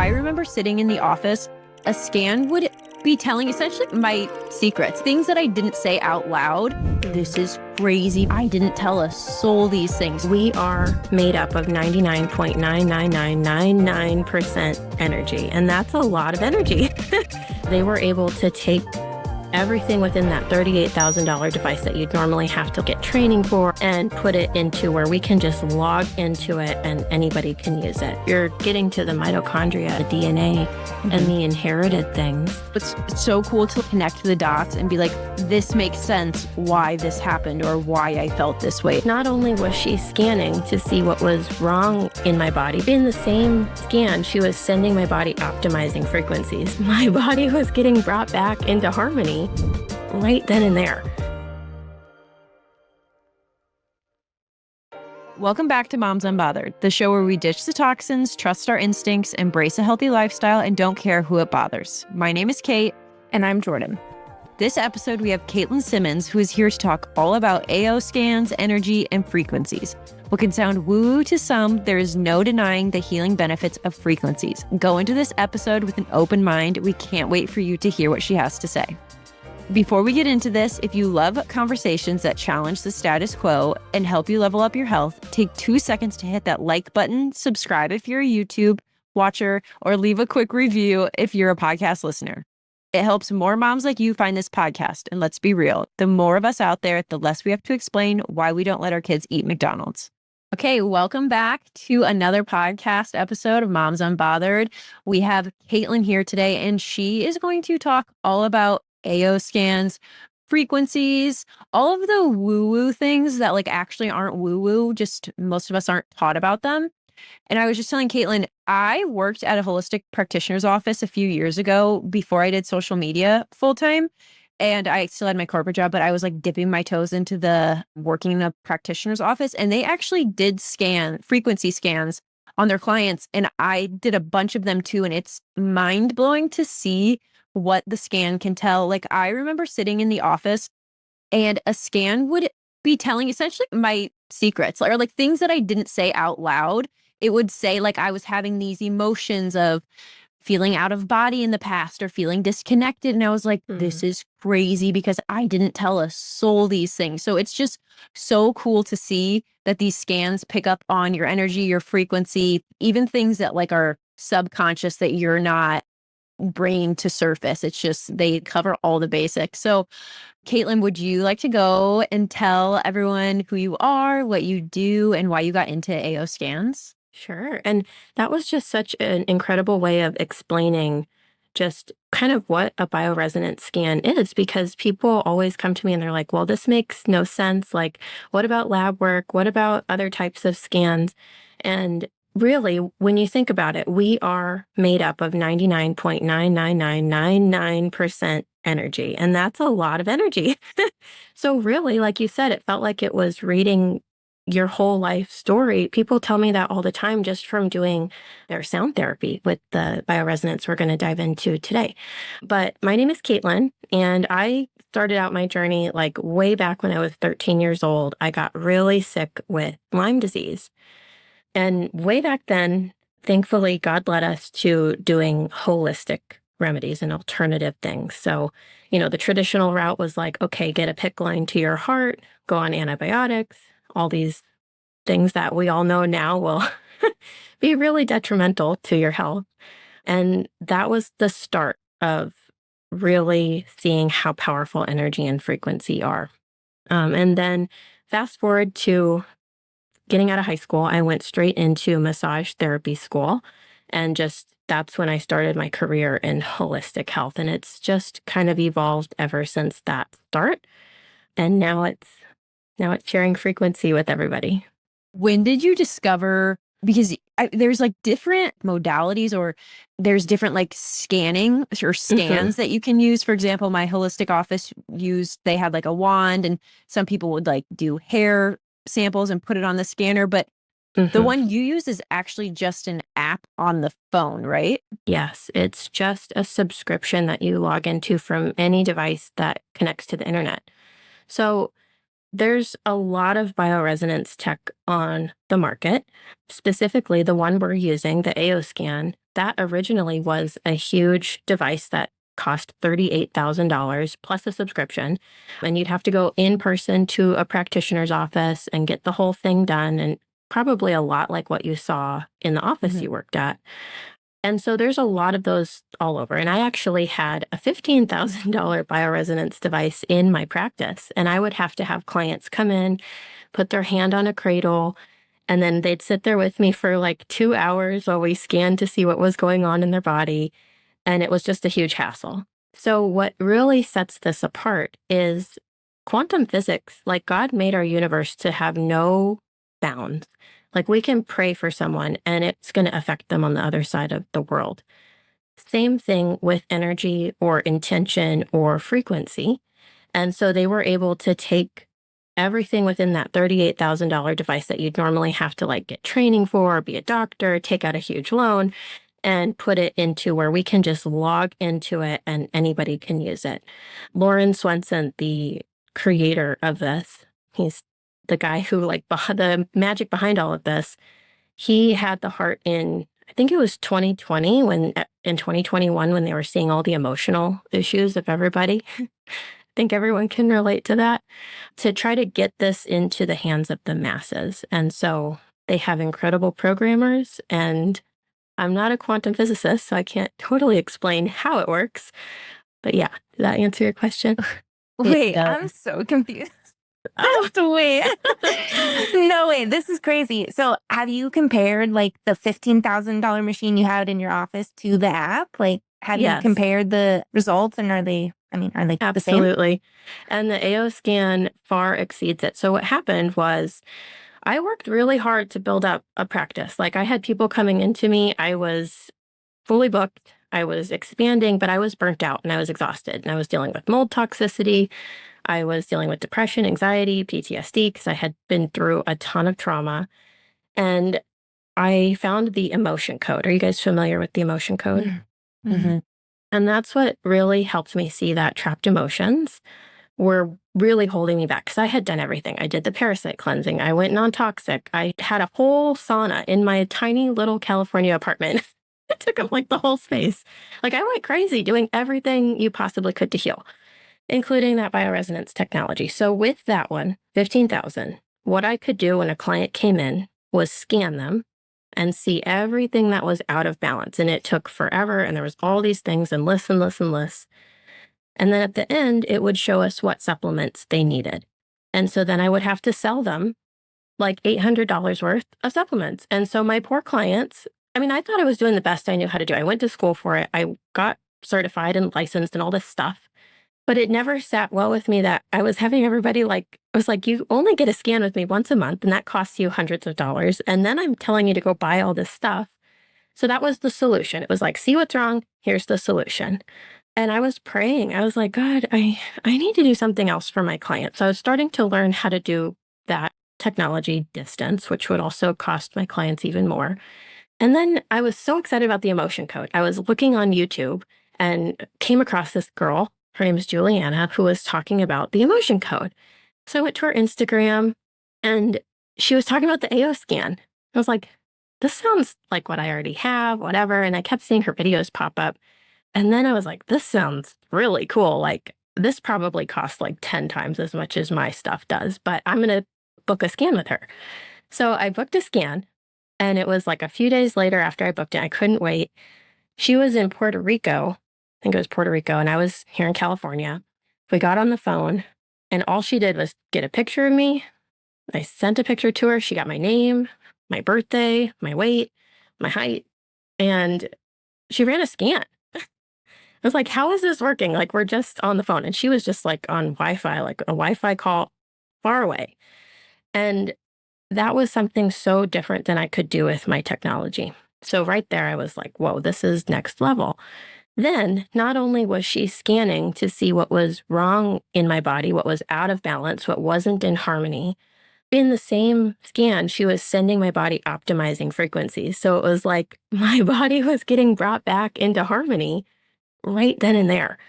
I remember sitting in the office, a scan would be telling essentially my secrets, things that I didn't say out loud. This is crazy. I didn't tell a soul these things. We are made up of 99.99999% energy, and that's a lot of energy. They were able to take everything within that $38,000 device that you'd normally have to get training for and put it into where we can just log into it and anybody can use it. You're getting to the mitochondria, the DNA, and the inherited things. It's so cool to connect the dots and be like, this makes sense why this happened or why I felt this way. Not only was she scanning to see what was wrong in my body, in the same scan, she was sending my body optimizing frequencies. My body was getting brought back into harmony right then and there. Welcome back to Moms Unbothered, the show where we ditch the toxins, trust our instincts, embrace a healthy lifestyle, and don't care who it bothers. My name is Kate. And I'm Jordan. This episode, we have Katelyn Simmons, who is here to talk all about AO scans, energy, and frequencies. What can sound woo-woo to some, there is no denying the healing benefits of frequencies. Go into this episode with an open mind. We can't wait for you to hear what she has to say. Before we get into this, if you love conversations that challenge the status quo and help you level up your health, take 2 seconds to hit that like button, subscribe if you're a YouTube watcher, or leave a quick review if you're a podcast listener. It helps more moms like you find this podcast. And let's be real, the more of us out there, the less we have to explain why we don't let our kids eat McDonald's. Okay, welcome back to another podcast episode of Moms Unbothered. We have Katelyn here today, and she is going to talk all about AO scans, frequencies, all of the woo-woo things that actually aren't woo-woo, just most of us aren't taught about them. And I was just telling Katelyn, I worked at a holistic practitioner's office a few years ago before I did social media full-time. And I still had my corporate job, but I was dipping my toes into the working in a practitioner's office. And they actually did frequency scans on their clients. And I did a bunch of them too. And it's mind-blowing to see what the scan can tell. I remember sitting in the office and a scan would be telling essentially my secrets or things that I didn't say out loud. It would say I was having these emotions of feeling out of body in the past or feeling disconnected. And I was like, this is crazy because I didn't tell a soul these things. So it's just so cool to see that these scans pick up on your energy, your frequency, even things that are subconscious that you're not bringing to surface. It's just they cover all the basics. So Katelyn, would you like to go and tell everyone who you are, what you do, and why you got into AO scans? Sure. And that was just such an incredible way of explaining just kind of what a bioresonance scan is, because people always come to me and they're like, well, this makes no sense. What about lab work? What about other types of scans? And really, when you think about it, we are made up of 99.99999% energy, and that's a lot of energy. So really, like you said, it felt like it was reading your whole life story. People tell me that all the time just from doing their sound therapy with the bioresonance we're going to dive into today. But my name is Katelyn, and I started out my journey way back when I was 13 years old. I got really sick with Lyme disease. And way back then, thankfully, God led us to doing holistic remedies and alternative things. So, the traditional route was okay, get a PICC line to your heart, go on antibiotics, all these things that we all know now will be really detrimental to your health. And that was the start of really seeing how powerful energy and frequency are. And then fast forward to getting out of high school, I went straight into massage therapy school. And that's when I started my career in holistic health. And it's just kind of evolved ever since that start. And now it's sharing frequency with everybody. When did you discover, because there's different modalities, or there's different scanning or scans that you can use. For example, my holistic office they had a wand, and some people would do hair samples and put it on the scanner. But the one you use is actually just an app on the phone, right? Yes, it's just a subscription that you log into from any device that connects to the internet. So there's a lot of bioresonance tech on the market. Specifically, the one we're using, the AO scan, that originally was a huge device that cost $38,000 plus a subscription. And you'd have to go in person to a practitioner's office and get the whole thing done. And probably a lot like what you saw in the office you worked at. And so there's a lot of those all over. And I actually had a $15,000 bioresonance device in my practice. And I would have to have clients come in, put their hand on a cradle, and then they'd sit there with me for like 2 hours while we scanned to see what was going on in their body. And it was just a huge hassle. So what really sets this apart is quantum physics. Like God made our universe to have no bounds. Like we can pray for someone and it's going to affect them on the other side of the world. Same thing with energy or intention or frequency. And so they were able to take everything within that $38,000 device that you'd normally have to like get training for, be a doctor, take out a huge loan, and put it into where we can just log into it and anybody can use it. Lauren Swenson, the creator of this, he's the guy who like the magic behind all of this. He had the heart in, I think it was 2020 in 2021 when they were seeing all the emotional issues of everybody. I think everyone can relate to that, to try to get this into the hands of the masses. And so they have incredible programmers, and I'm not a quantum physicist, so I can't totally explain how it works. But yeah, did that answer your question? Wait, I'm so confused. Just wait. No, wait, this is crazy. So have you compared like the $15,000 machine you had in your office to the app? Like, have you compared the results, and are they the same? Absolutely. And the AO scan far exceeds it. So what happened was I worked really hard to build up a practice. Like I had people coming into me. I was fully booked. I was expanding, but I was burnt out and I was exhausted. And I was dealing with mold toxicity. I was dealing with depression, anxiety, PTSD, because I had been through a ton of trauma. And I found the emotion code. Are you guys familiar with the emotion code? Mm-hmm. And that's what really helped me see that trapped emotions were really holding me back, because I had done everything. I did the parasite cleansing. I went non-toxic. I had a whole sauna in my tiny little California apartment. It took up like the whole space. Like I went crazy doing everything you possibly could to heal, including that bioresonance technology. So with that one, 15,000, what I could do when a client came in was scan them and see everything that was out of balance. And it took forever. And there was all these things and lists and lists and lists. And then at the end, it would show us what supplements they needed. And so then I would have to sell them like $800 worth of supplements. And so my poor clients, I thought I was doing the best I knew how to do. I went to school for it. I got certified and licensed and all this stuff. But it never sat well with me that I was having everybody you only get a scan with me once a month, and that costs you hundreds of dollars. And then I'm telling you to go buy all this stuff. So that was the solution. It was like, see what's wrong, here's the solution. And I was praying. I was like, God, I need to do something else for my clients. So I was starting to learn how to do that technology distance, which would also cost my clients even more. And then I was so excited about the emotion code. I was looking on YouTube and came across this girl. Her name is Juliana, who was talking about the emotion code. So I went to her Instagram and she was talking about the AO scan. I was like, this sounds like what I already have, whatever. And I kept seeing her videos pop up. And then I was like, this sounds really cool. Like this probably costs like 10 times as much as my stuff does, but I'm going to book a scan with her. So I booked a scan, and it was like a few days later after I booked it. I couldn't wait. She was in Puerto Rico. I think it was Puerto Rico, and I was here in California. We got on the phone, and all she did was get a picture of me. I sent a picture to her. She got my name, my birthday, my weight, my height, and she ran a scan. I was like, how is this working? Like, we're just on the phone. And she was just like on Wi-Fi, like a Wi-Fi call far away. And that was something so different than I could do with my technology. So right there, I was like, whoa, this is next level. Then not only was she scanning to see what was wrong in my body, what was out of balance, what wasn't in harmony, in the same scan, she was sending my body optimizing frequencies. So it was like my body was getting brought back into harmony right then and there.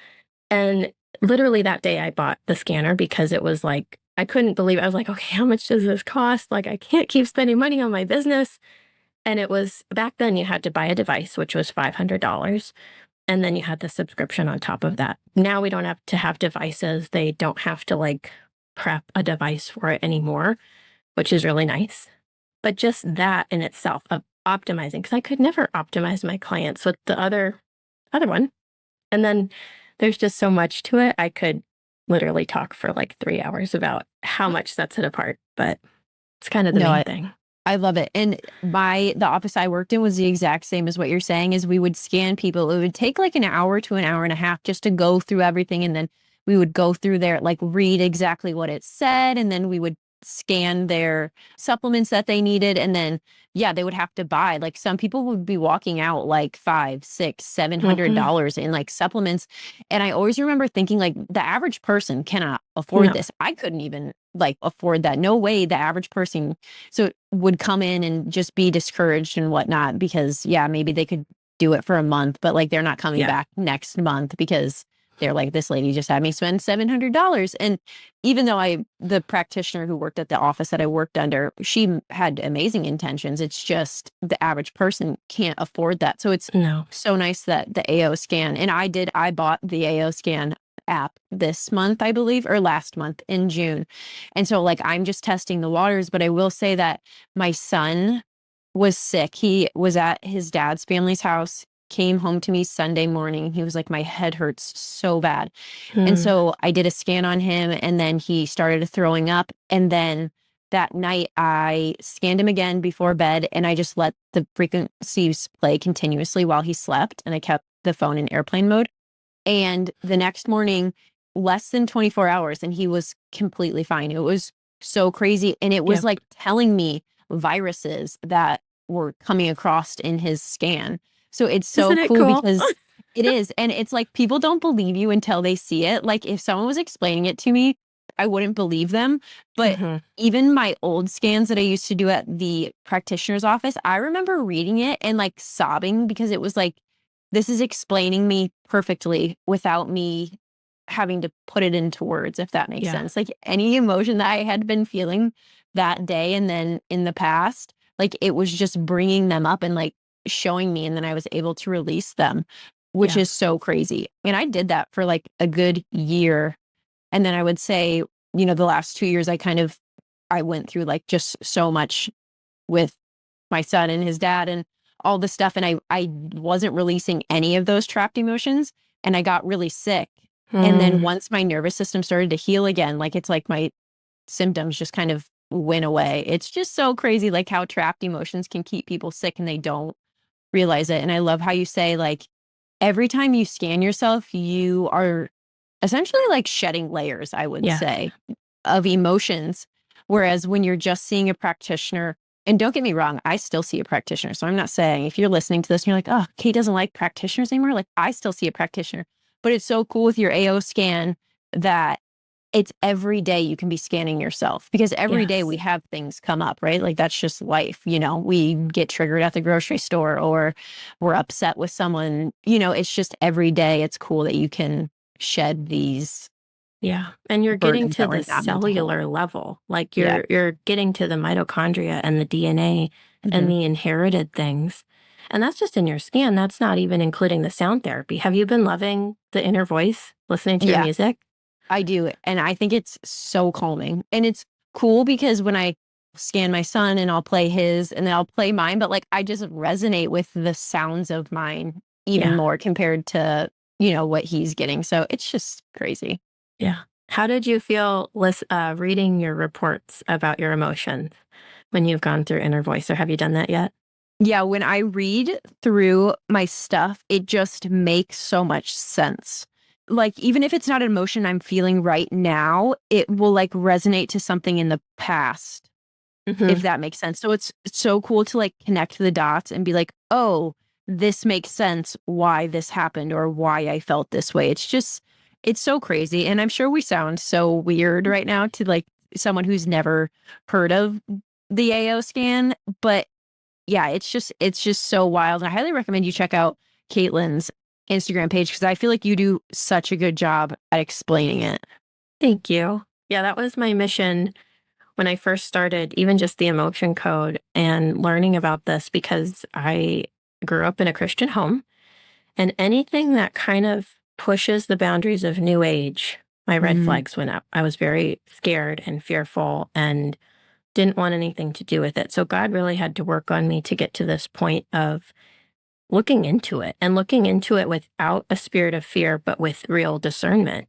And literally that day I bought the scanner because it was like, I couldn't believe it. I was like, okay, how much does this cost? Like, I can't keep spending money on my business. And it was back then you had to buy a device, which was $500. And then you had the subscription on top of that. Now we don't have to have devices. They don't have to like prep a device for it anymore, which is really nice. But just that in itself of optimizing, because I could never optimize my clients with the other one. And then there's just so much to it. I could literally talk for like 3 hours about how much sets it apart, but it's kind of the main thing. I love it. And the office I worked in was the exact same as what you're saying, is we would scan people. It would take like an hour to an hour and a half just to go through everything. And then we would go through there, like read exactly what it said. And then we would scan their supplements that they needed. And then, yeah, they would have to buy, like some people would be walking out like $500, $600, $700 in like supplements. And I always remember thinking like the average person cannot afford this. I couldn't even like afford that. No way the average person would come in and just be discouraged and whatnot, because maybe they could do it for a month, but like they're not coming back next month because they're like, this lady just had me spend $700. And even though the practitioner who worked at the office that I worked under, she had amazing intentions. It's just the average person can't afford that. So it's so nice that the AO scan, and I bought the AO scan app this month, I believe, or last month in June. And so like, I'm just testing the waters, but I will say that my son was sick. He was at his dad's family's house, came home to me Sunday morning. He was like, my head hurts so bad. And so I did a scan on him, and then he started throwing up. And then that night I scanned him again before bed, and I just let the frequencies play continuously while he slept. And I kept the phone in airplane mode. And the next morning, less than 24 hours, and he was completely fine. It was so crazy. And it was like telling me viruses that were coming across in his scan. So it's so cool because it is. And it's like, people don't believe you until they see it. Like if someone was explaining it to me, I wouldn't believe them. But even my old scans that I used to do at the practitioner's office, I remember reading it and like sobbing, because it was like, this is explaining me perfectly without me having to put it into words, if that makes sense. Like any emotion that I had been feeling that day and then in the past, like it was just bringing them up and like showing me, and then I was able to release them, which is so crazy. And I did that for like a good year. And then I would say, the last 2 years, I went through like just so much with my son and his dad and all the stuff. And I wasn't releasing any of those trapped emotions, and I got really sick. And then once my nervous system started to heal again, like it's like my symptoms just kind of went away. It's just so crazy, like how trapped emotions can keep people sick and they don't realize it. And I love how you say, like, every time you scan yourself, you are essentially like shedding layers, I would say, of emotions. Whereas when you're just seeing a practitioner, and don't get me wrong, I still see a practitioner. So I'm not saying, if you're listening to this and you're like, oh, Kate doesn't like practitioners anymore, like I still see a practitioner. But it's so cool with your AO scan that it's every day you can be scanning yourself, because every day we have things come up, right? Like that's just life. We get triggered at the grocery store, or we're upset with someone, it's just every day. It's cool that you can shed these. Yeah. And you're getting to the cellular level, like you're getting to the mitochondria and the DNA and the inherited things. And that's just in your scan. That's not even including the sound therapy. Have you been loving the inner voice, listening to your music? I do. And I think it's so calming. And it's cool because when I scan my son and I'll play his and then I'll play mine, but like I just resonate with the sounds of mine even more compared to, what he's getting. So it's just crazy. Yeah. How did you feel reading your reports about your emotions when you've gone through inner voice, or have you done that yet? Yeah, when I read through my stuff, it just makes so much sense. Like, even if it's not an emotion I'm feeling right now, it will like resonate to something in the past, if that makes sense. So it's so cool to like connect the dots and be like, oh, this makes sense why this happened or why I felt this way. It's so crazy. And I'm sure we sound so weird right now to like someone who's never heard of the AO scan, but yeah, it's just so wild. And I highly recommend you check out Katelyn's Instagram page, because I feel like you do such a good job at explaining it. Thank you. Yeah, that was my mission when I first started, even just the emotion code and learning about this, because I grew up in a Christian home, and anything that kind of pushes the boundaries of New Age, my red flags went up. I was very scared and fearful and didn't want anything to do with it. So God really had to work on me to get to this point of looking into it and looking into it without a spirit of fear, but with real discernment.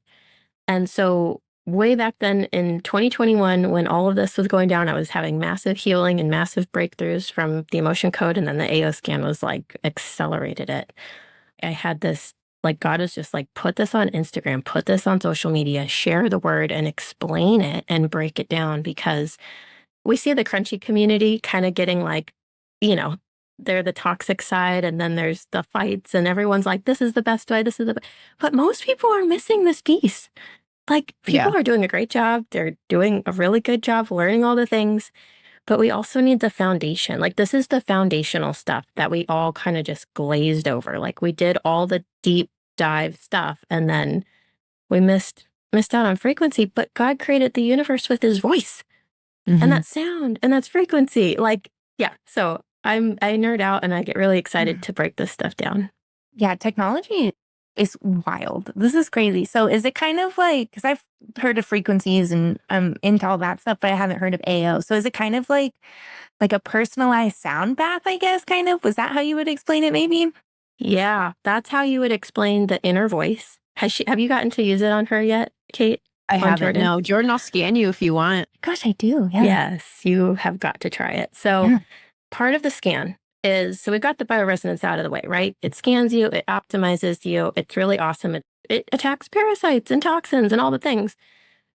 And so way back then in 2021, when all of this was going down, I was having massive healing and massive breakthroughs from the emotion code. And then the AO scan was like accelerated it. I had this, like, God was just like, put this on Instagram, put this on social media, share the word and explain it and break it down, because we see the crunchy community kind of getting like, they're the toxic side, and then there's the fights, and everyone's like, this is the best way, but most people are missing this piece. Like, people are doing a great job. They're doing a really good job learning all the things, but we also need the foundation. Like, this is the foundational stuff that we all kind of just glazed over. Like, we did all the deep dive stuff, and then we missed out on frequency, but God created the universe with his voice. And that's sound, and that's frequency. Like, yeah. So I nerd out, and I get really excited to break this stuff down. Yeah, technology is wild. This is crazy. So is it kind of like, because I've heard of frequencies and I'm into all that stuff, but I haven't heard of AO. So is it kind of like a personalized sound bath, I guess, kind of? Was that how you would explain it, maybe? Yeah, that's how you would explain the inner voice. Have you gotten to use it on her yet, Kate? I haven't. Jordan? No, Jordan, I'll scan you if you want. Gosh, I do. Yeah. Yes, you have got to try it. So part of the scan is, so we've got the bioresonance out of the way, right? It scans you, it optimizes you. It's really awesome. It attacks parasites and toxins and all the things.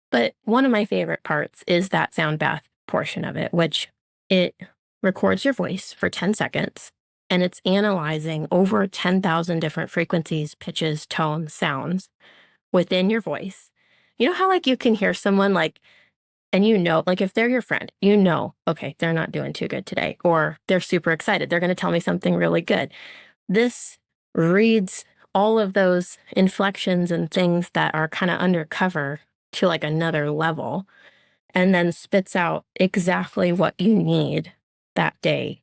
But one of my favorite parts is that sound bath portion of it, which it records your voice for 10 seconds. And it's analyzing over 10,000 different frequencies, pitches, tones, sounds within your voice. You know how, like, you can hear someone, like, and like, if they're your friend, okay, they're not doing too good today, or they're super excited, they're going to tell me something really good. This reads all of those inflections and things that are kind of undercover to like another level, and then spits out exactly what you need that day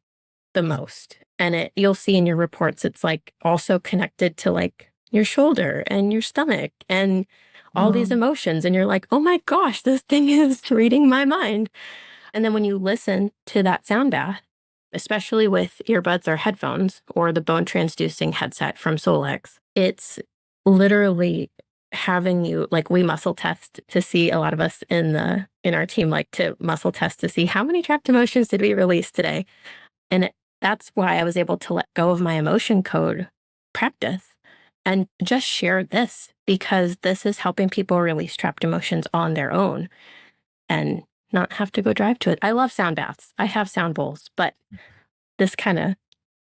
the most. And you'll see in your reports, it's like also connected to like your shoulder and your stomach and all these emotions. And you're like, oh my gosh, this thing is reading my mind. And then when you listen to that sound bath, especially with earbuds or headphones or the bone transducing headset from Solex, it's literally having you, like, we muscle test to see, a lot of us in our team like to muscle test to see how many trapped emotions did we release today. And that's why I was able to let go of my emotion code practice and just share this, because this is helping people release trapped emotions on their own and not have to go drive to it. I love sound baths. I have sound bowls, but this kind of,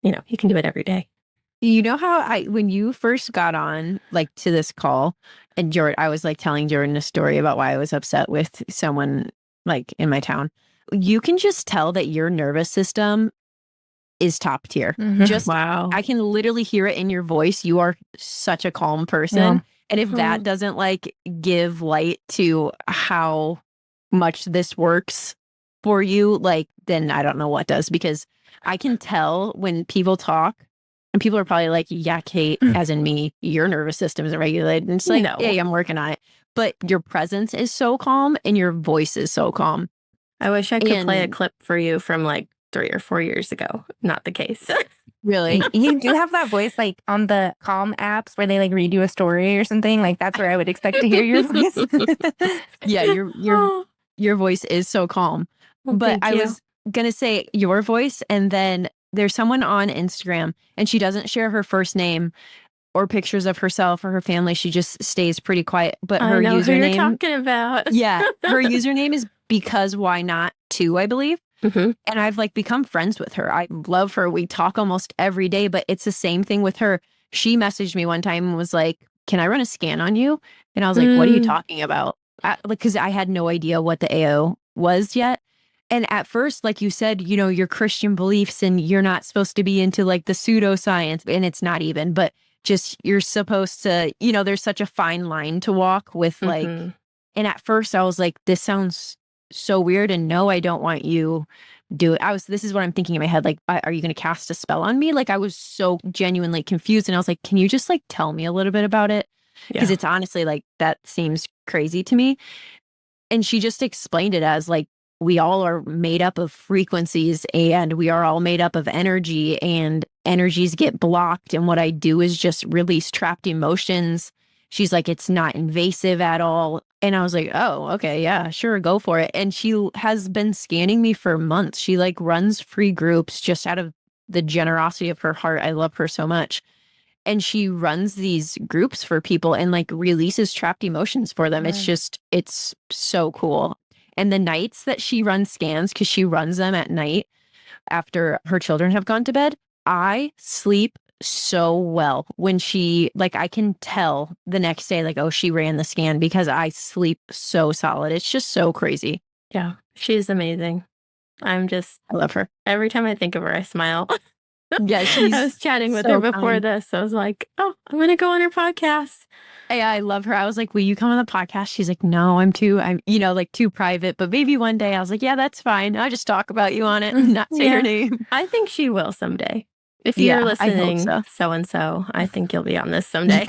you can do it every day. You know how when you first got on, like, to this call, and I was like telling Jordan a story about why I was upset with someone like in my town. You can just tell that your nervous system is top tier. Just, wow. I can literally hear it in your voice. You are such a calm person. Yeah. And if that doesn't like give light to how much this works for you, like, then I don't know what does, because I can tell when people talk and people are probably like, yeah, Kate, as in me, your nervous system isn't regulated. And it's like, hey, I'm working on it. But your presence is so calm and your voice is so calm. I wish I could play a clip for you from like 3 or 4 years ago. Not the case. Really? You do have that voice like on the Calm apps where they like read you a story or something. Like, that's where I would expect to hear your voice. Yeah, your voice is so calm. Well, but I was gonna say your voice, and then there's someone on Instagram and she doesn't share her first name or pictures of herself or her family. She just stays pretty quiet. But her I know username, who you're talking about. Yeah, her username is because why not 2, I believe. And I've like become friends with her. I love her. We talk almost every day, but it's the same thing with her. She messaged me one time and was like, can I run a scan on you? And I was like, what are you talking about? Because I had no idea what the AO was yet. And at first, like you said, your Christian beliefs, and you're not supposed to be into like the pseudoscience, and it's not even, but just you're supposed to, there's such a fine line to walk with like, and at first I was like, this sounds so weird. And no, I don't want you do it. This is what I'm thinking in my head. Like, are you going to cast a spell on me? Like, I was so genuinely confused. And I was like, can you just like tell me a little bit about it? Because it's honestly like, that seems crazy to me. And she just explained it as like, we all are made up of frequencies and we are all made up of energy, and energies get blocked. And what I do is just release trapped emotions. She's like, it's not invasive at all. And I was like, oh, okay, yeah, sure, go for it. And she has been scanning me for months. She like runs free groups just out of the generosity of her heart. I love her so much. And she runs these groups for people and like releases trapped emotions for them. Right. It's so cool. And the nights that she runs scans, because she runs them at night after her children have gone to bed, I sleep so well when she, like, I can tell the next day, like, oh, she ran the scan, because I sleep so solid. It's just so crazy. Yeah, she's amazing. I love her. Every time I think of her, I smile. Yeah, I was chatting with her before this. I was like, oh, I'm going to go on her podcast. Yeah, I love her. I was like, will you come on the podcast? She's like, no, I'm too private, but maybe one day. I was like, yeah, that's fine. I'll just talk about you on it and not say her name. I think she will someday. If you're listening, so-and-so, I think you'll be on this someday.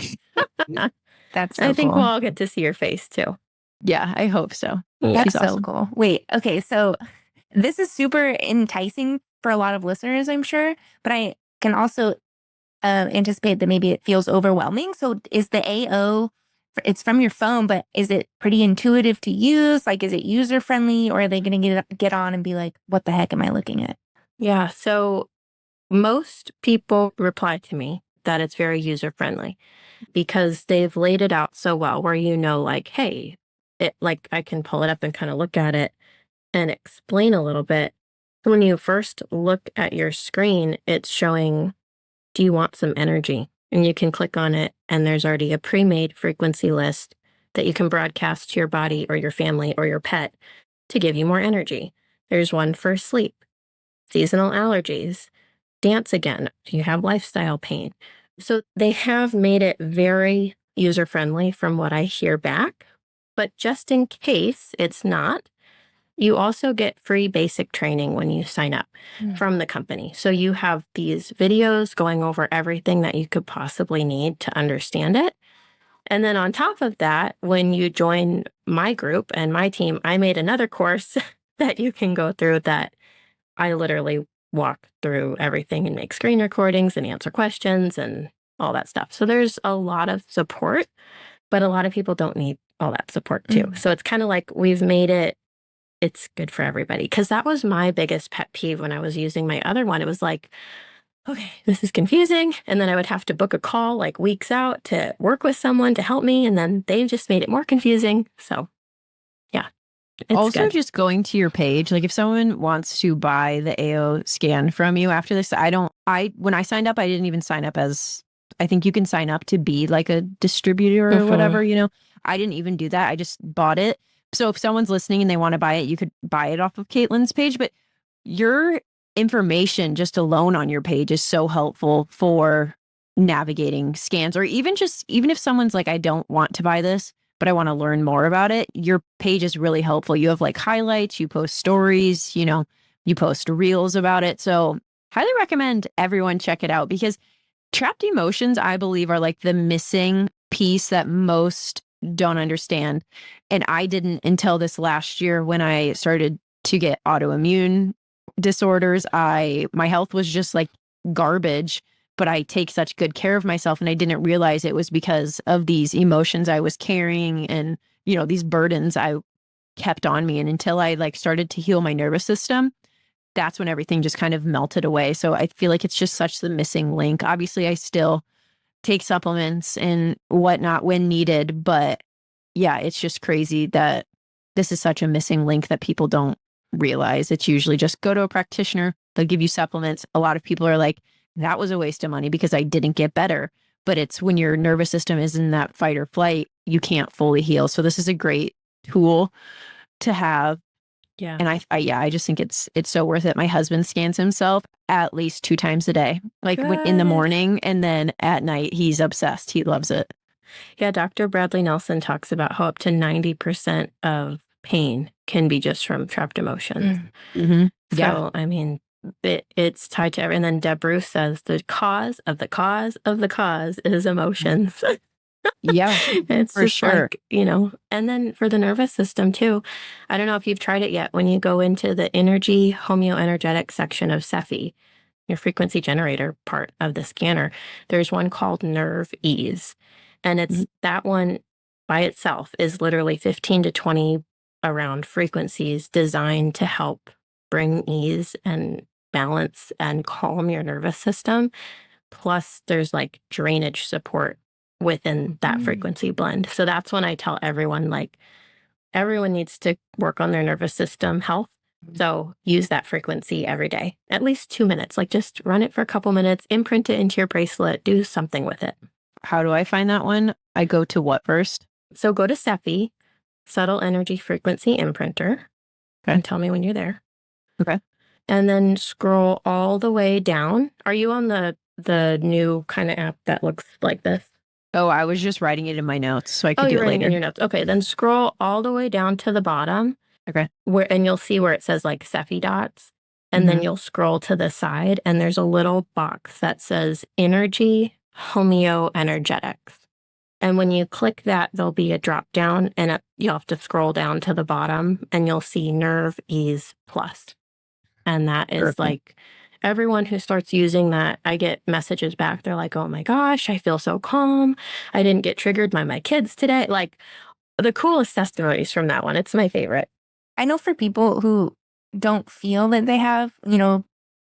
That's so I think cool. we'll all get to see your face too. Yeah, I hope so. That's so cool. Wait, okay, so this is super enticing for a lot of listeners, I'm sure, but I can also anticipate that maybe it feels overwhelming. So is the AO, it's from your phone, but is it pretty intuitive to use? Like, is it user friendly, or are they going to get on and be like, what the heck am I looking at? Yeah, so most people reply to me that it's very user friendly because they've laid it out so well where, like, hey, I can pull it up and kind of look at it and explain a little bit. When you first look at your screen, it's showing, do you want some energy? And you can click on it, and there's already a pre-made frequency list that you can broadcast to your body or your family or your pet to give you more energy. There's one for sleep, seasonal allergies, dance again, do you have lifestyle pain? So they have made it very user-friendly from what I hear back. But just in case it's not, you also get free basic training when you sign up from the company. So you have these videos going over everything that you could possibly need to understand it. And then on top of that, when you join my group and my team, I made another course that you can go through that I literally walk through everything and make screen recordings and answer questions and all that stuff. So there's a lot of support, but a lot of people don't need all that support too. So it's kind of like we've made it's good for everybody. Because that was my biggest pet peeve when I was using my other one. It was like, okay, this is confusing. And then I would have to book a call like weeks out to work with someone to help me. And then they just made it more confusing. So yeah. Also, good. Just going to your page, like if someone wants to buy the AO scan from you after this, when I signed up, I didn't even sign up as, I think you can sign up to be like a distributor or whatever, I didn't even do that. I just bought it. So if someone's listening and they want to buy it, you could buy it off of Katelyn's page. But your information just alone on your page is so helpful for navigating scans, or even if someone's like, I don't want to buy this, but I want to learn more about it. Your page is really helpful. You have like highlights, you post stories, you post reels about it. So highly recommend everyone check it out, because trapped emotions, I believe, are like the missing piece that most don't understand. And I didn't until this last year when I started to get autoimmune disorders. My health was just like garbage, but I take such good care of myself, and I didn't realize it was because of these emotions I was carrying and, these burdens I kept on me. And until I like started to heal my nervous system, that's when everything just kind of melted away. So I feel like it's just such the missing link. Obviously, I still take supplements and whatnot when needed, but yeah, it's just crazy that this is such a missing link that people don't realize. It's usually just go to a practitioner, they'll give you supplements. A lot of people are like, that was a waste of money because I didn't get better. But it's when your nervous system is in that fight or flight, you can't fully heal. So this is a great tool to have. Yeah. And I just think it's so worth it. My husband scans himself at least 2 times a day, like in the morning, and then at night. He's obsessed. He loves it. Yeah. Dr. Bradley Nelson talks about how up to 90% of pain can be just from trapped emotions. Mm-hmm. So, I mean, it's tied to everything. And then Deb Bruce says the cause of the cause of the cause is emotions. Yeah, It's for just sure. like, and then for the nervous system too. I don't know if you've tried it yet. When you go into the energy homeoenergetic section of Cephi, your frequency generator part of the scanner, there's one called Nerve Ease. And it's that one by itself is literally 15 to 20 around frequencies designed to help bring ease and balance and calm your nervous system. Plus, there's like drainage support within that frequency blend. So that's when I tell everyone, like, everyone needs to work on their nervous system health. So use that frequency every day, at least 2 minutes. Like, just run it for a couple minutes, imprint it into your bracelet, do something with it. How do I find that one? I go to what first? So go to Cephi, Subtle Energy Frequency Imprinter, and tell me when you're there. Okay. And then scroll all the way down. Are you on the new kind of app that looks like this? Oh, I was just writing it in my notes so I could do you're it writing later. in your notes. Okay, then scroll all the way down to the bottom. Okay. And you'll see where it says like Cephi dots. And then you'll scroll to the side and there's a little box that says Energy Homeoenergetics. And when you click that, there'll be a drop down and you'll have to scroll down to the bottom and you'll see Nerve Ease Plus. And that is like everyone who starts using that, I get messages back. They're like, oh my gosh, I feel so calm. I didn't get triggered by my kids today. Like the coolest testimonies from that one. It's my favorite. I know for people who don't feel that they have,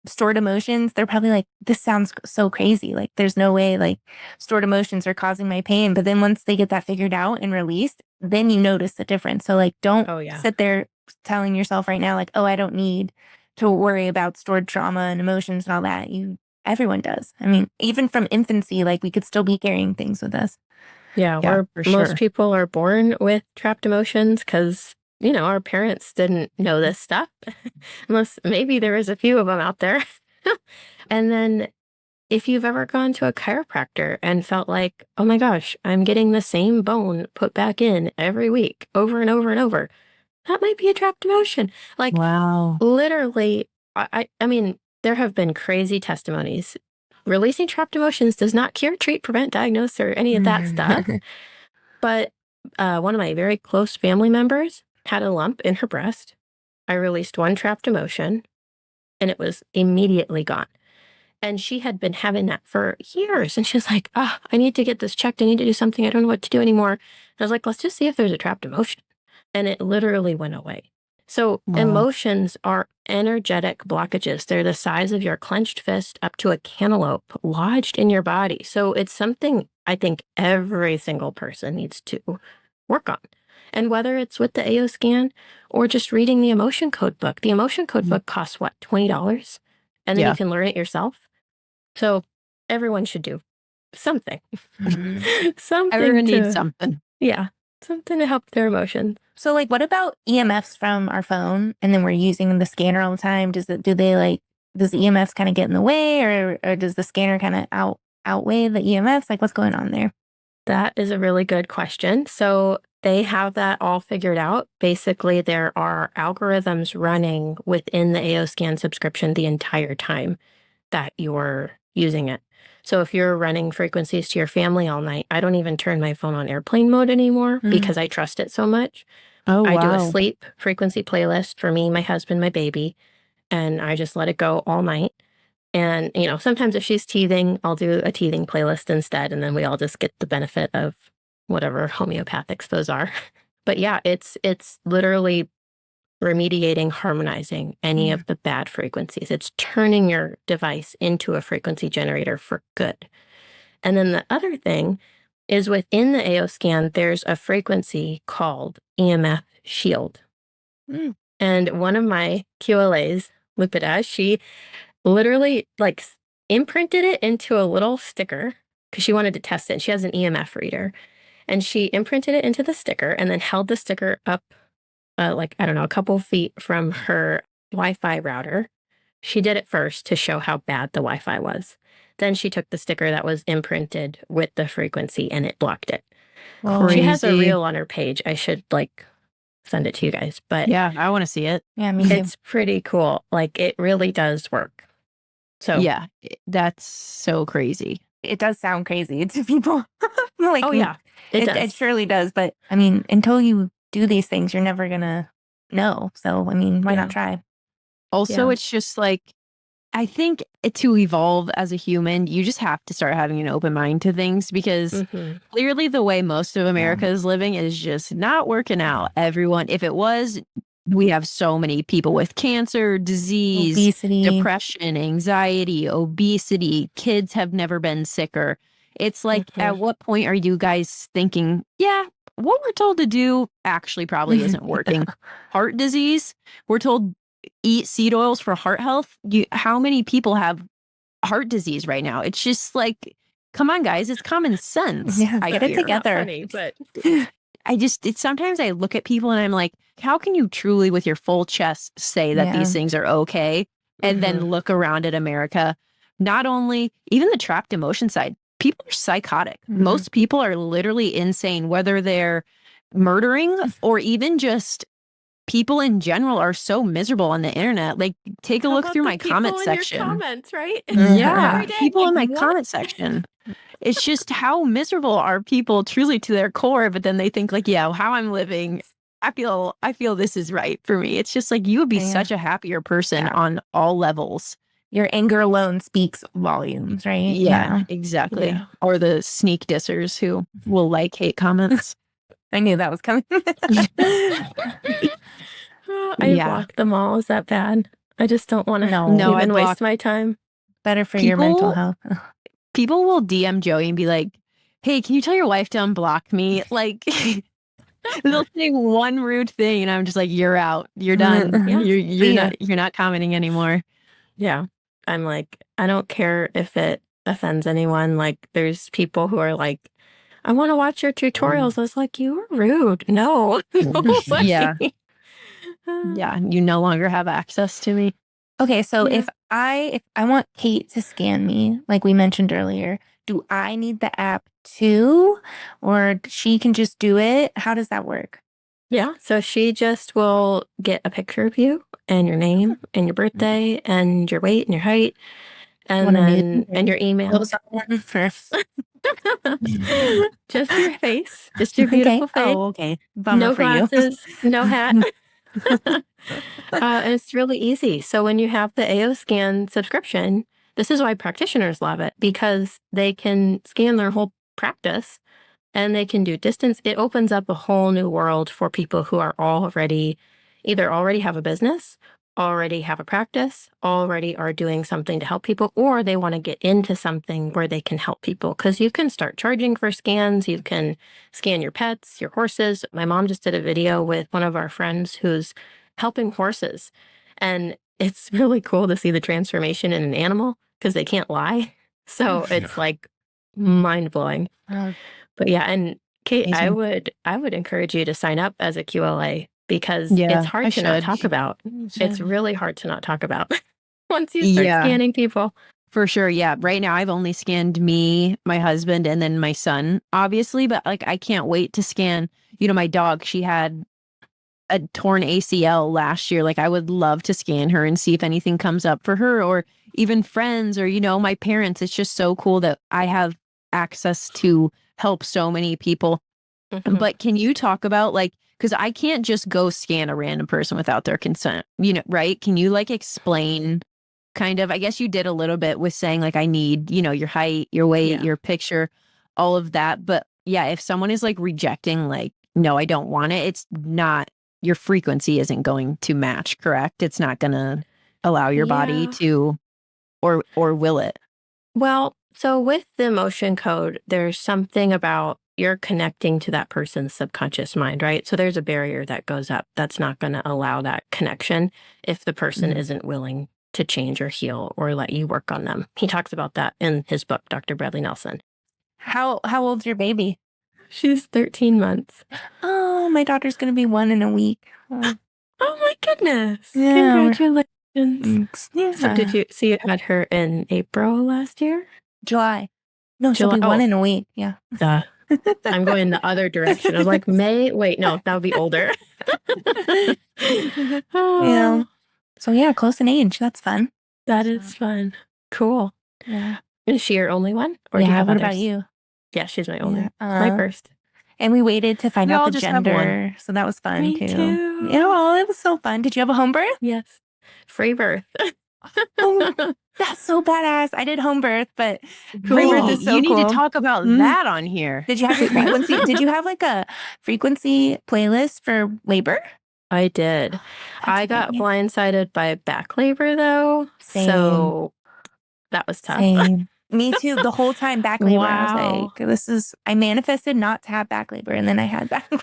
stored emotions, they're probably like, this sounds so crazy. Like, there's no way like stored emotions are causing my pain. But then once they get that figured out and released, then you notice the difference. So like, don't sit there telling yourself right now, like, oh, I don't need to worry about stored trauma and emotions and all that. Everyone does. I mean, even from infancy, like we could still be carrying things with us. Yeah, most people are born with trapped emotions because our parents didn't know this stuff, unless maybe there is a few of them out there. And then if you've ever gone to a chiropractor and felt like, oh my gosh, I'm getting the same bone put back in every week over and over and over, that might be a trapped emotion. Like, wow, literally, I mean, there have been crazy testimonies. Releasing trapped emotions does not cure, treat, prevent, diagnose, or any of that stuff. But one of my very close family members had a lump in her breast. I released one trapped emotion and it was immediately gone. And she had been having that for years. And she's like, I need to get this checked. I need to do something. I don't know what to do anymore. And I was like, let's just see if there's a trapped emotion. And it literally went away. So emotions are energetic blockages. They're the size of your clenched fist up to a cantaloupe lodged in your body. So it's something I think every single person needs to work on. And whether it's with the AO scan or just reading the emotion code book, the emotion code book costs what, $20? And then you can learn it yourself. So everyone should do something. Something. Everyone needs something. Yeah. Something to help their emotions. So like, what about EMFs from our phone? And then we're using the scanner all the time. Does the EMFs kind of get in the way or does the scanner kind of outweigh the EMFs? Like what's going on there? That is a really good question. So they have that all figured out. Basically, there are algorithms running within the AO scan subscription the entire time that you're using it. So if you're running frequencies to your family all night, I don't even turn my phone on airplane mode anymore because I trust it so much. I do a sleep frequency playlist for me, my husband, my baby, and I just let it go all night. And, sometimes if she's teething, I'll do a teething playlist instead. And then we all just get the benefit of whatever homeopathics those are. But yeah, it's literally remediating, harmonizing any of the bad frequencies. It's turning your device into a frequency generator for good. And then the other thing is within the AO scan, there's a frequency called EMF Shield. And one of my QLAs, Lupita, she literally imprinted it into a little sticker because she wanted to test it. She has an EMF reader. And she imprinted it into the sticker and then held the sticker up a couple feet from her Wi-Fi router. She did it first to show how bad the Wi-Fi was. Then she took the sticker that was imprinted with the frequency and it blocked it. She has a reel on her page. I should send it to you guys. But yeah, I want to see it. Yeah, me too. it's pretty cool. Like, it really does work. So yeah, that's so crazy. It does sound crazy to people. Oh, yeah, it does. It surely does. But I mean, until you do these things, you're never going to know. So, I mean, why not try? Also, it's just like, I think to evolve as a human, you just have to start having an open mind to things, because clearly the way most of America is living is just not working out. Everyone, if it was, we have so many people with cancer, disease, obesity, depression, anxiety, obesity. Kids have never been sicker. It's like, at what point are you guys thinking, yeah, what we're told to do actually probably isn't working? Heart disease, we're told eat seed oils for heart health. How many people have heart disease right now? It's just like, come on, guys, it's common sense. Yeah, get it together. Funny, but sometimes I look at people and I'm like, how can you truly with your full chest say that these things are okay? And then look around at America, not only even the trapped emotion side, people are psychotic. Most people are literally insane, whether they're murdering or even just people in general are so miserable on the internet. Like, take a look through my comment section. Comments, right? Yeah, people in my comment section. It's just how miserable are people truly to their core, but then they think like, yeah, how I'm living, I feel this is right for me. It's just like, you would be such a happier person on all levels. Your anger alone speaks volumes, right? Yeah, exactly. Yeah. Or the sneak dissers who will like hate comments. I knew that was coming. I block them all. Is that bad? I just don't want to even waste my time. Better for your mental health. People will DM Joey and be like, hey, can you tell your wife to unblock me? Like, they'll say one rude thing and I'm just like, you're out. You're done. You're not commenting anymore. Yeah. I'm like, I don't care if it offends anyone. Like, there's people who are like, I want to watch your tutorials. I was like, you were rude. No. Yeah. Yeah. You no longer have access to me. Okay. So if I want Kate to scan me, like we mentioned earlier, do I need the app too? Or she can just do it? How does that work? Yeah. So she just will get a picture of you and your name and your birthday and your weight and your height and and your email. First. Just your face. Just your beautiful face. Oh, okay. Bummer no for glasses, no hat. And it's really easy. So when you have the AO Scan subscription, this is why practitioners love it, because they can scan their whole practice and they can do distance. It opens up a whole new world for people who are already have a business, already have a practice, already are doing something to help people, or they want to get into something where they can help people. Because you can start charging for scans. You can scan your pets, your horses. My mom just did a video with one of our friends who's helping horses. And it's really cool to see the transformation in an animal because they can't lie. So it's like mind-blowing. But yeah, and Kate, amazing. I would encourage you to sign up as a QLA. Because it's hard to not talk about. It's really hard to not talk about once you start scanning people. For sure. Yeah. Right now, I've only scanned me, my husband, and then my son, obviously. But like, I can't wait to scan, my dog. She had a torn ACL last year. Like, I would love to scan her and see if anything comes up for her, or even friends, or, my parents. It's just so cool that I have access to help so many people. But can you talk about because I can't just go scan a random person without their consent, right? Can you explain kind of, I guess you did a little bit with saying I need, your height, your weight, your picture, all of that. But yeah, if someone is rejecting, no, I don't want it, it's not, your frequency isn't going to match, correct? It's not going to allow your body to, or will it? Well, so with the emotion code, there's something about you're connecting to that person's subconscious mind, right? So there's a barrier that goes up that's not going to allow that connection if the person isn't willing to change or heal or let you work on them. He talks about that in his book, Dr. Bradley Nelson. How old's your baby? She's 13 months. Oh, my daughter's going to be 1 in a week. Oh my goodness. Yeah. Congratulations. Yeah. So did you see you had her in April last year? July. No, she'll be 1 in a week. Yeah. I'm going the other direction. I was like, wait, no, that would be older. Yeah. So yeah, close in age. That's fun. That is fun. Cool. Yeah. Is she your only one? Or do you Yeah. have What others? about you? Yeah, she's my only. Yeah. My first. And we waited to find We out all the just have one. gender. So that was fun Me too. too. Yeah, well, it was so fun. Did you have a home birth? Yes. Free birth. Oh, that's so badass. I did home birth, but Cool. free birth is so You need cool. to talk about that on here. Did you have your frequency? Did you have like a frequency playlist for labor? I did. I got amazing. blindsided by back labor though. Same. So that was tough. Same. Me too. The whole time back labor. Wow. I was like, I manifested not to have back labor, and then I had back labor.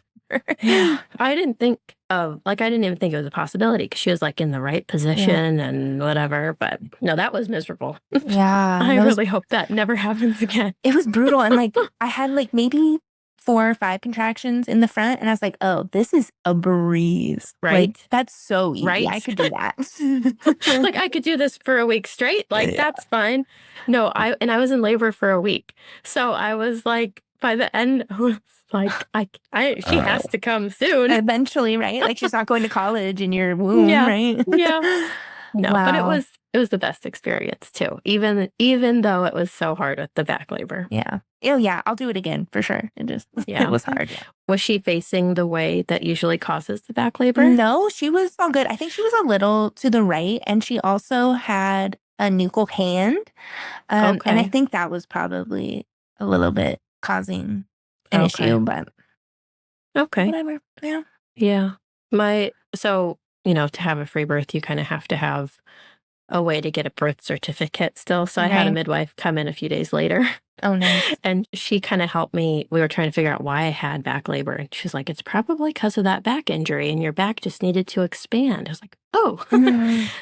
I didn't even think it was a possibility because she was like in the right position and whatever. But no, that was miserable. Yeah. I really hope that never happens again. It was brutal. And like, I had like maybe 4 or 5 contractions in the front. And I was like, oh, this is a breeze. Right. Like, that's so easy. Right. I could do that. Like I could do this for a week straight. Like that's fine. No, I was in labor for a week. So I was like, by the end, I was like, she has to come soon. Eventually, right? Like she's not going to college in your womb, Yeah. right? Yeah. No, but it Wow. was the best experience too. Even though it was so hard with the back labor. Yeah. Oh yeah, I'll do it again for sure. It Yeah. was hard. Was she facing the way that usually causes the back labor? No, she was all good. I think she was a little to the right, and she also had a nuchal hand. And I Okay. think that was probably a little bit causing an Okay. issue, but Okay. whatever. Yeah. Yeah. So, to have a free birth, you kind of have to have a way to get a birth certificate still. So I had a Right. midwife come in a few days later. Oh, nice. And she kind of helped me. We were trying to figure out why I had back labor. And she's like, it's probably because of that back injury and your back just needed to expand. I was like, oh,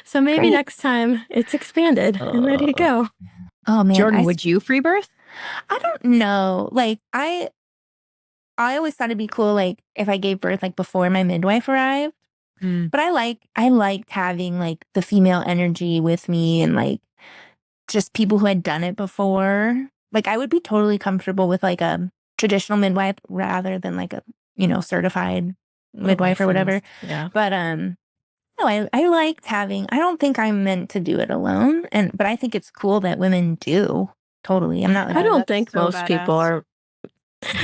so maybe Great. next time it's expanded and ready to go. Oh man, Jordan, would you free birth? I don't know. Like I always thought it'd be cool, like if I gave birth like before my midwife arrived. But I liked having like the female energy with me and like just people who had done it before. Like I would be totally comfortable with like a traditional midwife rather than like a certified midwife or whatever. Yeah. But no, I liked having. I don't think I'm meant to do it alone, but I think it's cool that women do. Totally, I'm not. I don't that's think so most people badass.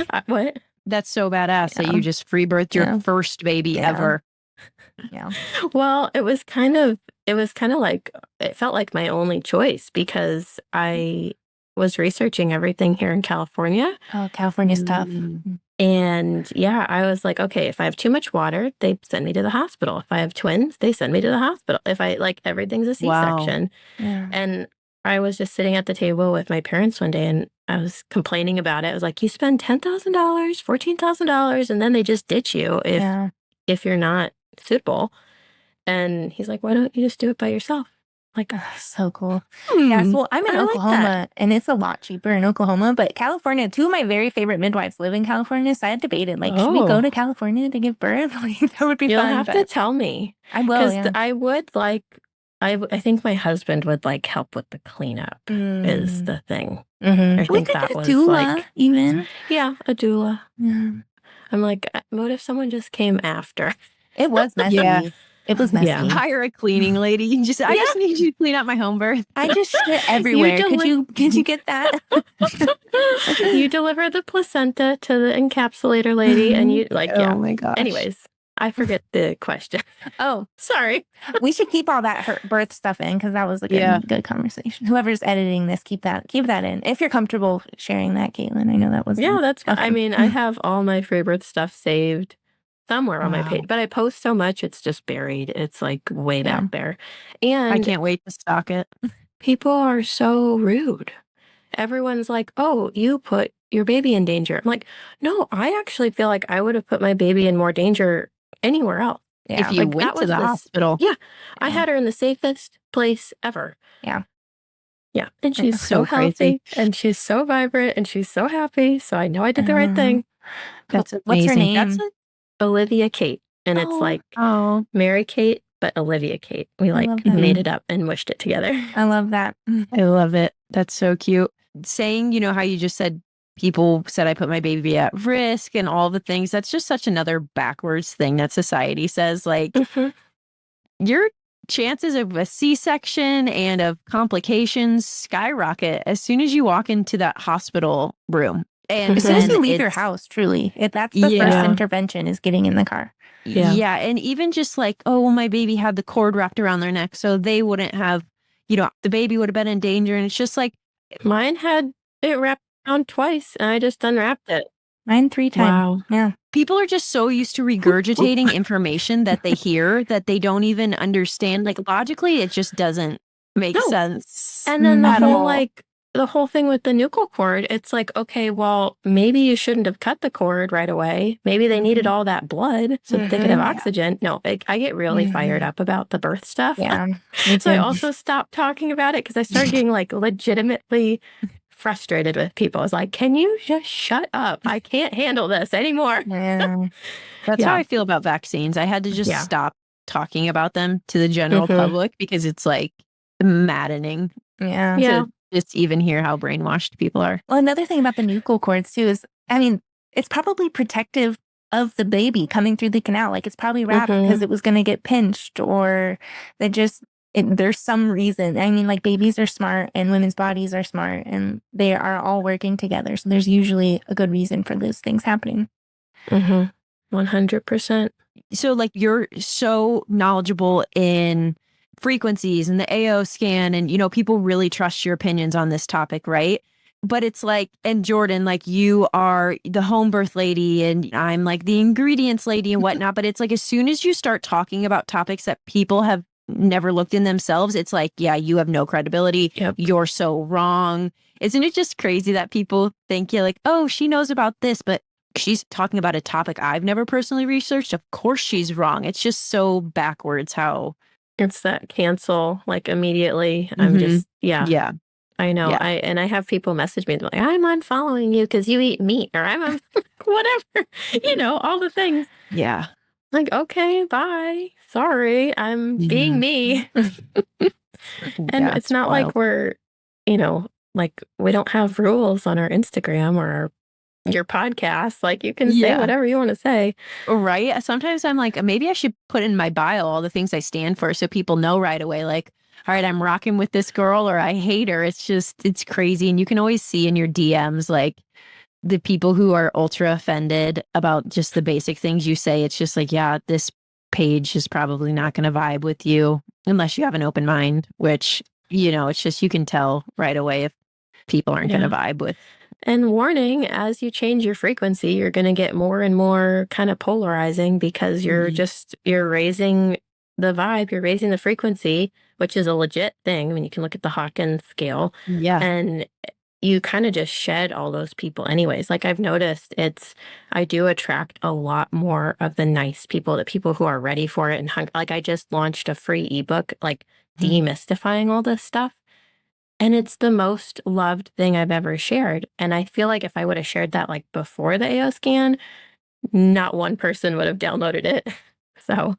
are. What? That's so badass that Yeah. you just free birthed your Yeah. first baby Yeah. ever. Yeah. Well, it was kind of like, it felt like my only choice because I was researching everything here in California. Oh, California's tough. And yeah, I was like, okay, if I have too much water, they send me to the hospital. If I have twins, they send me to the hospital. If I everything's a Wow. C-section. Yeah. And I was just sitting at the table with my parents one day and I was complaining about it. I was like, you spend $10,000, $14,000, and then they just ditch you if you're not suitable. And he's like, why don't you just do it by yourself? Like, So cool. Yes, well, I'm in I like Oklahoma, that. and it's a lot cheaper in Oklahoma. But California, 2 of my very favorite midwives live in California, so I had debated, like, should we go Oh. to California to give birth? Like, that would be You'll fun. have to but tell me. I will. Because Yeah. I would like, I think my husband would like help with the cleanup is the thing. Mhm. I We think could that get a was doula, like, even. yeah, a doula. Yeah. I'm like, what if someone just came after? It was messy. Yeah. It was messy. Yeah. Hire a cleaning lady. I just need you to clean up my home birth. I just shit everywhere. Could you get that? You deliver the placenta to the encapsulator lady and you like, yeah. Oh my gosh. Anyways, I forget the question. Oh, Sorry. we should keep all that birth stuff in because that was a good conversation. Whoever's editing this, keep that in. If you're comfortable sharing that, Caitlin. I know that was Yeah, that's fine. I Okay. mean, I have all my free birth stuff saved somewhere on my Wow. page, but I post so much, it's just buried. It's like way Yeah. back there. I And can't wait to stock it. people are so rude. Everyone's like, oh, you put your baby in danger. I'm like, no, I actually feel like I would have put my baby in more danger anywhere else. Yeah. If you like, went that to the was this- hospital. Yeah. I Yeah. had her in the safest place ever. Yeah. Yeah. And she's So so crazy. healthy and she's so vibrant and she's so happy. So I know I did the right thing. That's amazing. What's her name? That's Olivia Kate. And it's Oh. like oh, Mary Kate, but Olivia Kate. We love like that. made it up and mushed it together. I love that. I love it. That's so cute. Saying, how you just said people said I put my baby at risk and all the things. That's just such another backwards thing that society says, like, your chances of a C-section and of complications skyrocket as soon as you walk into that hospital room. And as soon as you leave your house, truly, that's the first intervention, is getting in the car. Yeah. And even just like, oh, well, my baby had the cord wrapped around their neck, so they wouldn't have, the baby would have been in danger. And it's just like, mine had it wrapped around twice and I just unwrapped it. Mine 3 times. Wow. Yeah. People are just so used to regurgitating information that they hear that they don't even understand. Like, logically, it just doesn't make sense. And then the whole thing with the nuchal cord, it's like, okay, well, maybe you shouldn't have cut the cord right away. Maybe they needed all that blood so that they could have oxygen. No, I get really fired up about the birth stuff. Yeah. So I also stopped talking about it because I started getting like legitimately frustrated with people. I was like, can you just shut up? I can't handle this anymore. Yeah. That's how I feel about vaccines. I had to just stop talking about them to the general public because it's like maddening. Yeah. To just even hear how brainwashed people are. Well, another thing about the nuchal cords too is, I mean, it's probably protective of the baby coming through the canal. Like, it's probably wrapped because it was going to get pinched, or that there's some reason. I mean, like, babies are smart and women's bodies are smart and they are all working together. So there's usually a good reason for those things happening. 100%. So, like, you're so knowledgeable in frequencies and the AO scan, and people really trust your opinions on this topic, right? But it's like, and Jordan, like, you are the home birth lady and I'm like the ingredients lady and whatnot. But it's like, as soon as you start talking about topics that people have never looked in themselves, it's like, yeah, you have no credibility. You're so wrong. Isn't it just crazy that people think you're like, oh, she knows about this, but she's talking about a topic I've never personally researched. Of course she's wrong. It's just so backwards how it's that cancel, like, immediately. I'm just, I know. Yeah. I have people message me, like, I'm unfollowing you because you eat meat, or I'm whatever, all the things. Yeah. Like, okay, bye. Sorry, I'm being me. And it's not like we're, like, we don't have rules on our Instagram or your podcast. Like, you can say whatever you want to say. Right. Sometimes I'm like, maybe I should put in my bio all the things I stand for so people know right away, like, all right, I'm rocking with this girl or I hate her. It's crazy. And you can always see in your DMs, like, the people who are ultra offended about just the basic things you say. It's just like, yeah, this page is probably not going to vibe with you unless you have an open mind, which, it's just, you can tell right away if people aren't going to vibe with. And warning, as you change your frequency, you're going to get more and more kind of polarizing because you're you're raising the vibe, you're raising the frequency, which is a legit thing. I mean, you can look at the Hawkins scale. Yeah. And you kind of just shed all those people anyways. Like, I've noticed I do attract a lot more of the nice people, the people who are ready for it. And like, I just launched a free ebook, like, demystifying all this stuff. And it's the most loved thing I've ever shared. And I feel like if I would have shared that, like, before the AO scan, not one person would have downloaded it. So,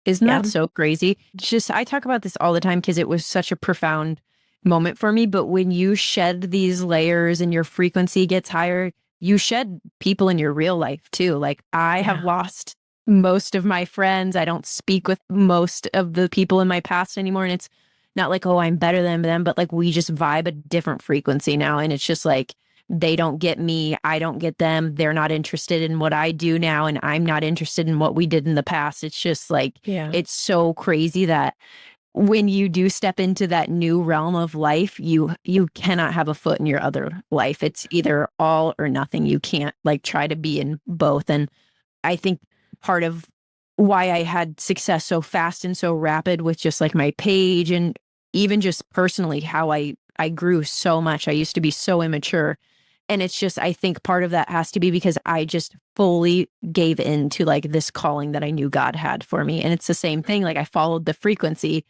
isn't that so crazy? Just, I talk about this all the time because it was such a profound moment for me. But when you shed these layers and your frequency gets higher, you shed people in your real life too. Like, I have lost most of my friends. I don't speak with most of the people in my past anymore. And it's not like, oh, I'm better than them, but like, we just vibe a different frequency now. And it's just like, they don't get me. I don't get them. They're not interested in what I do now. And I'm not interested in what we did in the past. It's just like, it's so crazy that when you do step into that new realm of life, you cannot have a foot in your other life. It's either all or nothing. You can't, like, try to be in both. And I think part of why I had success so fast and so rapid with just like my page, and even just personally how I grew so much. I used to be so immature. And it's just, I think part of that has to be because I just fully gave in to like this calling that I knew God had for me. And it's the same thing. Like, I followed the frequency,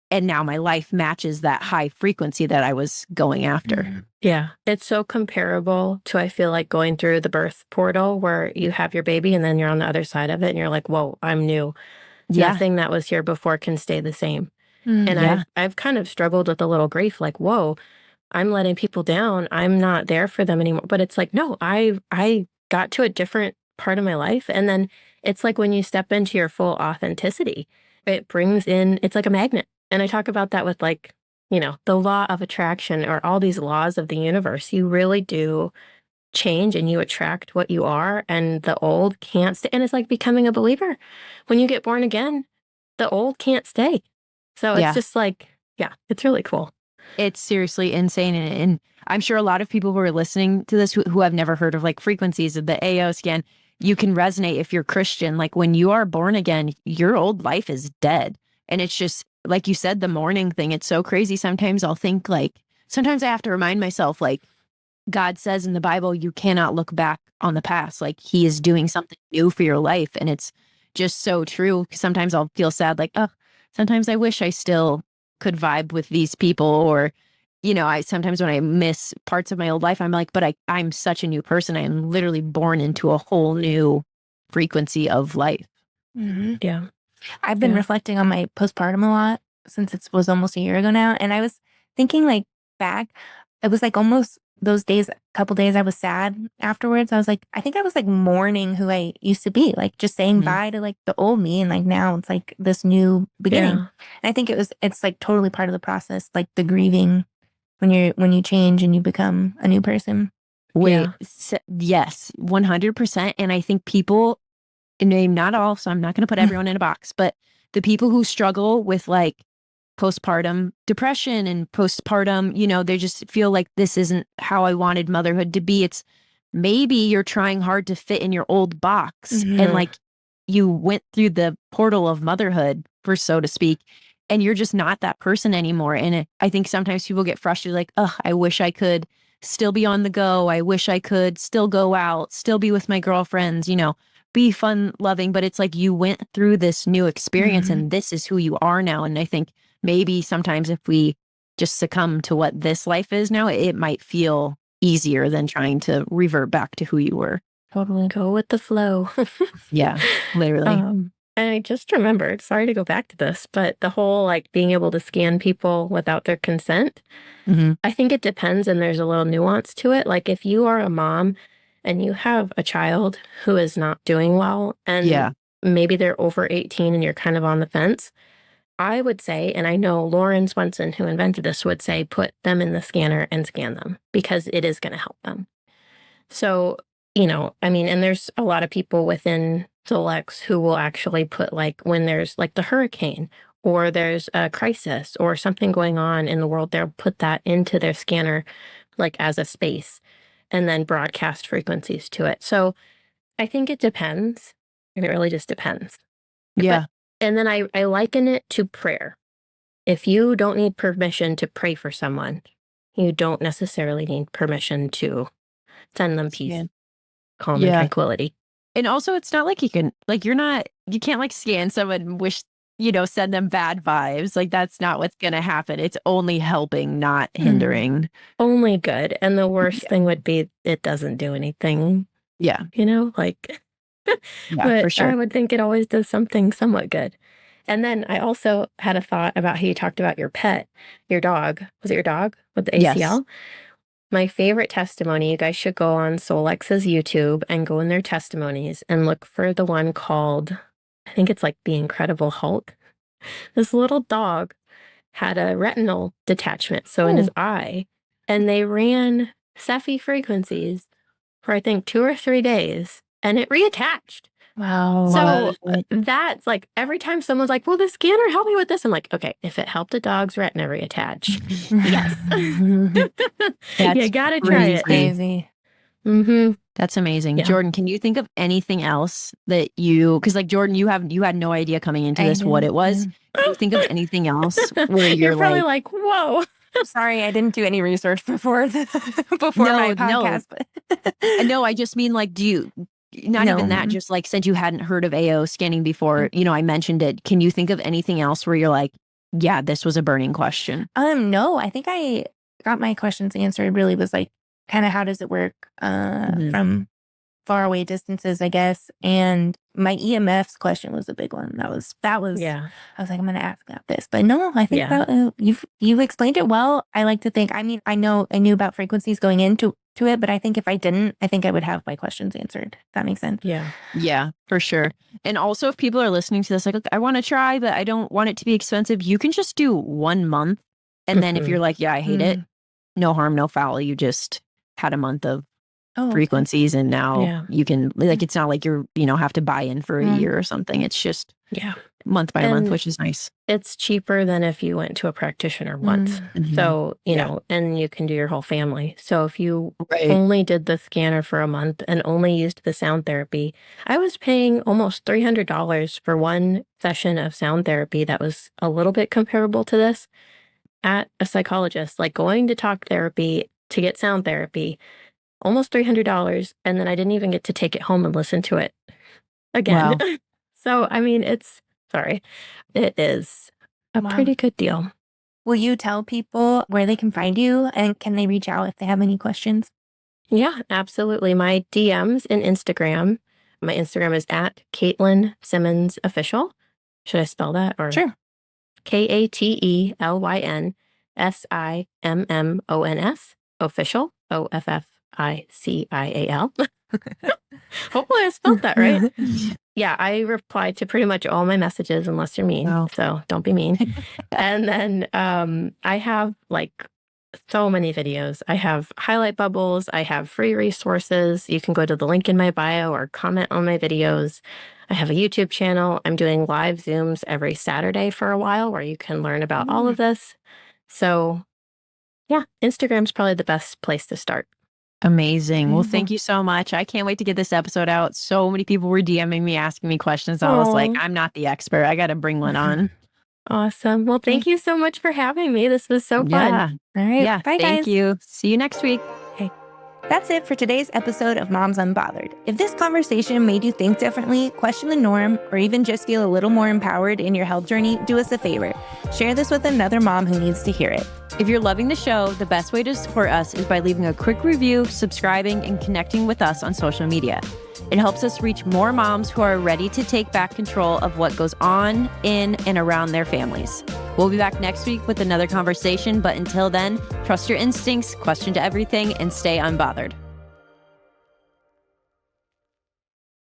and now my life matches that high frequency that I was going after. Yeah. It's so comparable to, I feel like, going through the birth portal where you have your baby and then you're on the other side of it and you're like, whoa, I'm new. Nothing that was here before can stay the same. And I've kind of struggled with a little grief, like, whoa, I'm letting people down. I'm not there for them anymore. But it's like, no, I got to a different part of my life. And then it's like when you step into your full authenticity, it brings in, it's like a magnet. And I talk about that with like, the law of attraction or all these laws of the universe. You really do change and you attract what you are, and the old can't stay. And it's like becoming a believer. When you get born again, the old can't stay. So it's just like, it's really cool. It's seriously insane. And I'm sure a lot of people who are listening to this who have never heard of like frequencies of the AO scan, you can resonate if you're Christian. Like when you are born again, your old life is dead. And it's just, like you said, the mourning thing. It's so crazy. Sometimes I'll think sometimes I have to remind myself, like, God says in the Bible, you cannot look back on the past. Like he is doing something new for your life. And it's just so true. Sometimes I'll feel sad, like, oh, sometimes I wish I still could vibe with these people. Or, sometimes when I miss parts of my old life, I'm like, but I'm such a new person. I am literally born into a whole new frequency of life. Mm-hmm. Yeah. I've been reflecting on my postpartum a lot since it was almost a year ago now. And I was thinking like back, it was like almost those days, a couple days I was sad afterwards. I was like, I think I was like mourning who I used to be, like just saying bye to like the old me. And like now it's like this new beginning. And I think it's like totally part of the process, like the grieving when you change and you become a new person. Wait, yes, 100%. And I think people, not all, so I'm not going to put everyone in a box, but the people who struggle with like postpartum depression and postpartum, they just feel like this isn't how I wanted motherhood to be. It's maybe you're trying hard to fit in your old box and like you went through the portal of motherhood, for so to speak, and you're just not that person anymore. And I think sometimes people get frustrated, like, oh, I wish I could still be on the go. I wish I could still go out, still be with my girlfriends, be fun loving. But it's like you went through this new experience and this is who you are now. And I think maybe sometimes if we just succumb to what this life is now, it might feel easier than trying to revert back to who you were. Totally. Go with the flow. Yeah, literally. And I just remembered, sorry to go back to this, but the whole like being able to scan people without their consent, I think it depends and there's a little nuance to it. Like if you are a mom and you have a child who is not doing well and maybe they're over 18 and you're kind of on the fence, I would say, and I know Lauren Swenson, who invented this, would say, put them in the scanner and scan them because it is going to help them. So, and there's a lot of people within Solex who will actually put like when there's like the hurricane or there's a crisis or something going on in the world, they'll put that into their scanner like as a space and then broadcast frequencies to it. So I think it depends. And it really just depends. Yeah. And then I liken it to prayer. If you don't need permission to pray for someone, you don't necessarily need permission to send them peace, calm, and tranquility. And also, it's not like you can't like scan someone and wish, send them bad vibes. Like that's not what's going to happen. It's only helping, not hindering. Only good. And the worst thing would be it doesn't do anything. Yeah. But for sure. I would think it always does something somewhat good. And then I also had a thought about how you talked about your pet, your dog. Was it your dog with the ACL? Yes. My favorite testimony, you guys should go on Solex's YouTube and go in their testimonies and look for the one called, I think it's like The Incredible Hulk. This little dog had a retinal detachment, so in his eye, and they ran Cepheid frequencies for I think 2 or 3 days. And it reattached. Wow. So that's like every time someone's like, will the scanner help me with this? I'm like, okay, if it helped a dog's retina reattach, yes. You gotta try it. Crazy. That's amazing. Yeah. Jordan, can you think of anything else that because like Jordan, you had no idea coming into this what it was. Can you think of anything else where you're probably like, whoa. Sorry, I didn't do any research before my podcast. But no, I just mean like, do you not even that, just like since you hadn't heard of AO scanning before, I mentioned it. Can you think of anything else where you're like, yeah, this was a burning question? No, I think I got my questions answered. Really was like, kind of how does it work from far away distances, I guess. And my EMFs question was a big one. That was, Yeah. I was like, I'm going to ask about this. But no, I think that you've explained it well. I like to think, I mean, I knew about frequencies going into it, but I think if I didn't, I think I would have my questions answered. That makes sense. Yeah. Yeah, for sure. And also if people are listening to this, like, look, I want to try, but I don't want it to be expensive. You can just do 1 month. And then if you're like, yeah, I hate it, no harm, no foul. You just had a month of frequencies and now you can, like, it's not like you're, have to buy in for a year or something. It's just month by month, which is nice. It's cheaper than if you went to a practitioner once. So, you know, and you can do your whole family. So if you only did the scanner for a month and only used the sound therapy, I was paying almost $300 for one session of sound therapy that was a little bit comparable to this at a psychologist, like going to talk therapy to get sound therapy, almost $300. And then I didn't even get to take it home and listen to it again. Wow. So, I mean, it is a pretty good deal. Will you tell people where they can find you and can they reach out if they have any questions? Yeah, absolutely. My DMs in Instagram, my Instagram is at Katelyn Simmons Official. Should I spell that? Or sure. KATELYN SIMMONS Official, OFFICIAL. Hopefully I spelled that right. Yeah, I reply to pretty much all my messages unless you're mean. Wow. So don't be mean. And then I have like so many videos. I have highlight bubbles. I have free resources. You can go to the link in my bio or comment on my videos. I have a YouTube channel. I'm doing live Zooms every Saturday for a while where you can learn about all of this. So yeah, Instagram's probably the best place to start. Amazing. Well, thank you so much. I can't wait to get this episode out. So many people were DMing me, asking me questions. I was like, I'm not the expert. I got to bring one on. Awesome. Well, thank you so much for having me. This was so fun. Yeah. All right. Yeah. Bye, thank guys. you. See you next week. Hey. That's it for today's episode of Moms Unbothered. If this conversation made you think differently, question the norm, or even just feel a little more empowered in your health journey, do us a favor. Share this with another mom who needs to hear it. If you're loving the show, the best way to support us is by leaving a quick review, subscribing, and connecting with us on social media. It helps us reach more moms who are ready to take back control of what goes on in and around their families. We'll be back next week with another conversation, but until then, trust your instincts, question to everything, and stay unbothered.